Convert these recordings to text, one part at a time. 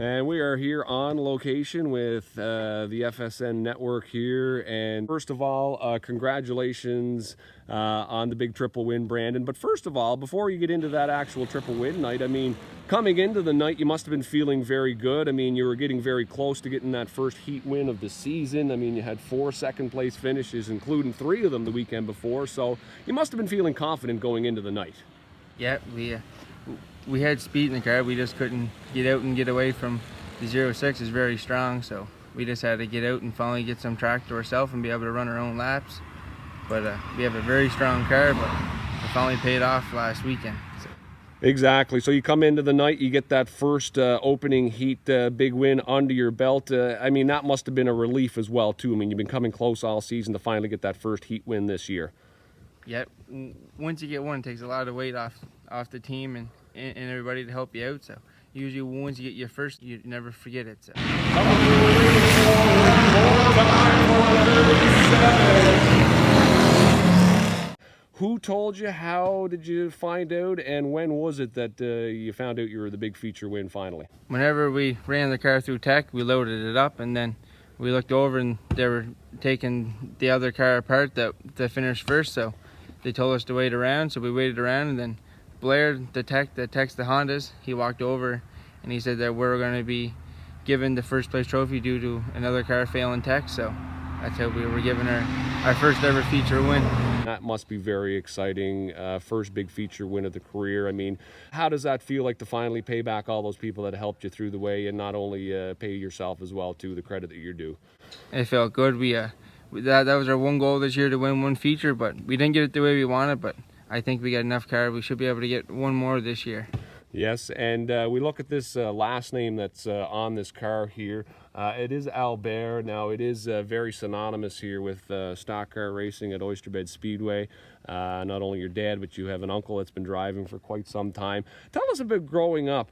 And we are here on location with the FSN network here. And first of all, congratulations on the big triple win, Brandon. But first of all, before you get into that actual triple win night, I mean, coming into the night, you must have been feeling very good. I mean, you were getting very close to getting that first heat win of the season. I mean, you had 4 second-place finishes, including 3 of them the weekend before. So you must have been feeling confident going into the night. Yeah, we had speed in the car. We just couldn't get out and get away from the 06 is very strong, so we just had to get out and finally get some track to ourselves and be able to run our own laps. But we have a very strong car, but it finally paid off last weekend. So. Exactly. So you come into the night, you get that first opening heat big win under your belt. I mean, that must have been a relief as well, too. I mean, you've been coming close all season to finally get that first heat win this year. Yep. Once you get one, it takes a lot of weight off the team and everybody to help you out. So usually once you get your first, you never forget it. So. Who told you? How did you find out? And when was it that you found out you were the big feature win finally? Whenever we ran the car through tech, we loaded it up, and then we looked over and they were taking the other car apart that finished first. So they told us to wait around. So we waited around, and then Blair, the tech that techs the Hondas, he walked over and he said that we're going to be given the first place trophy due to another car failing tech. So that's how we were given our first ever feature win. That must be very exciting. First big feature win of the career. I mean, how does that feel like to finally pay back all those people that helped you through the way, and not only pay yourself as well too the credit that you're due? It felt good. That was our one goal this year, to win one feature, but we didn't get it the way we wanted. But I think we got enough car. We should be able to get one more this year. Yes, and we look at this last name that's on this car here. It is Albert. Now, it is very synonymous here with stock car racing at Oysterbed Speedway. Not only your dad, but you have an uncle that's been driving for quite some time. Tell us about growing up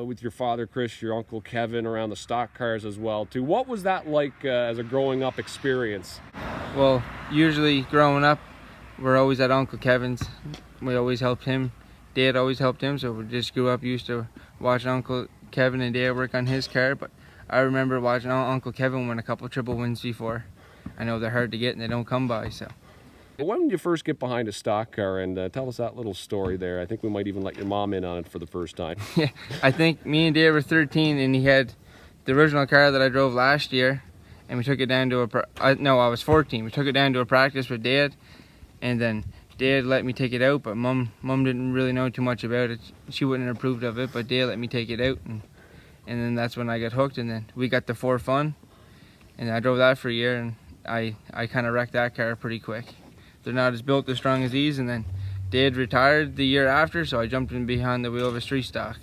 with your father, Chris, your uncle, Kevin, around the stock cars as well, too. What was that like as a growing up experience? Well, usually growing up, we're always at Uncle Kevin's. We always helped him. Dad always helped him, so we just grew up used to watching Uncle Kevin and Dad work on his car. But I remember watching Uncle Kevin win a couple triple wins before. I know they're hard to get and they don't come by. So. When did you first get behind a stock car, and tell us that little story there? I think we might even let your mom in on it for the first time. Yeah, I think me and Dad were 13, and he had the original car that I drove last year, and we took it down to I was 14. We took it down to a practice with Dad, and then Dad let me take it out, but Mom didn't really know too much about it. She wouldn't have approved of it, but Dad let me take it out, and then that's when I got hooked, and then we got the 4 Fun, and I drove that for a year, and I kind of wrecked that car pretty quick. They're not as built as strong as these, and then Dad retired the year after, so I jumped in behind the wheel of a street stock.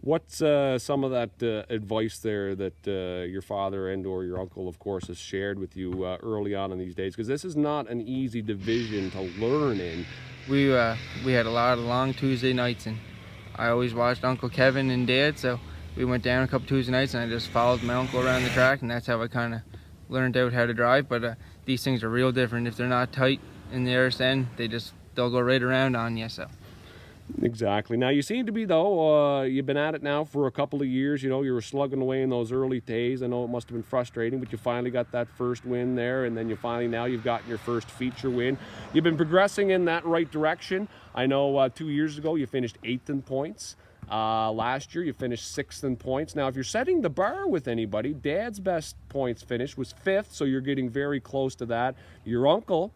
What's some of that advice there that your father and or your uncle, of course, has shared with you early on in these days? Because this is not an easy division to learn in. We had a lot of long Tuesday nights, and I always watched Uncle Kevin and Dad, so we went down a couple Tuesday nights, and I just followed my uncle around the track, and that's how I kind of learned out how to drive. But these things are real different. If they're not tight in the FSN, they'll go right around on you. So. Exactly. Now, you seem to be, though, you've been at it now for a couple of years. You know, you were slugging away in those early days. I know it must have been frustrating, but you finally got that first win there, and then now you've gotten your first feature win. You've been progressing in that right direction. I know 2 years ago you finished 8th in points. Last year you finished 6th in points. Now, if you're setting the bar with anybody, Dad's best points finish was 5th, so you're getting very close to that. Your uncle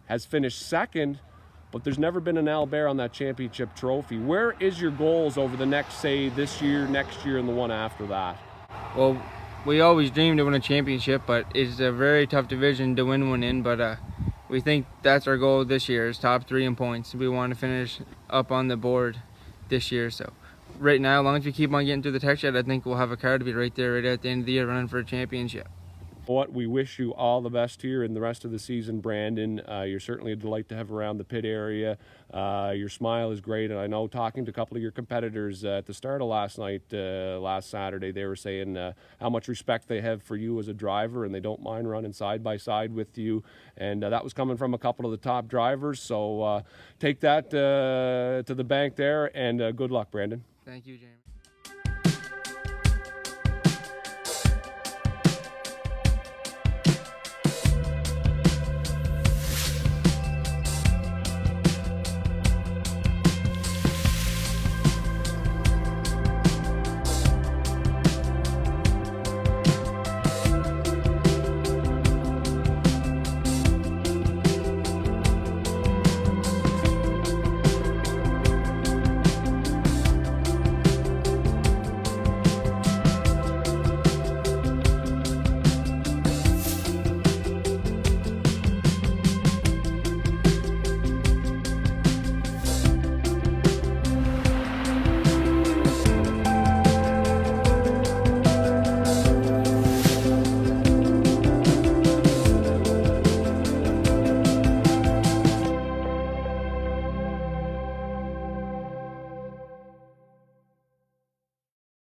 has finished 2nd, but there's never been an Albert on that championship trophy. Where is your goals over the next, say, this year, next year, and the one after that? Well, we always dreamed to win a championship, but it's a very tough division to win one in. But we think that's our goal this year, is top 3 in points. We want to finish up on the board this year. So right now, as long as we keep on getting through the tech shed, I think we'll have a car to be right there right at the end of the year running for a championship. We wish you all the best here in the rest of the season, Brandon. You're certainly a delight to have around the pit area. Your smile is great, and I know talking to a couple of your competitors at the start of last night, last Saturday, they were saying how much respect they have for you as a driver, and they don't mind running side by side with you. And that was coming from a couple of the top drivers. So take that to the bank there, and good luck, Brandon. Thank you, Jamie.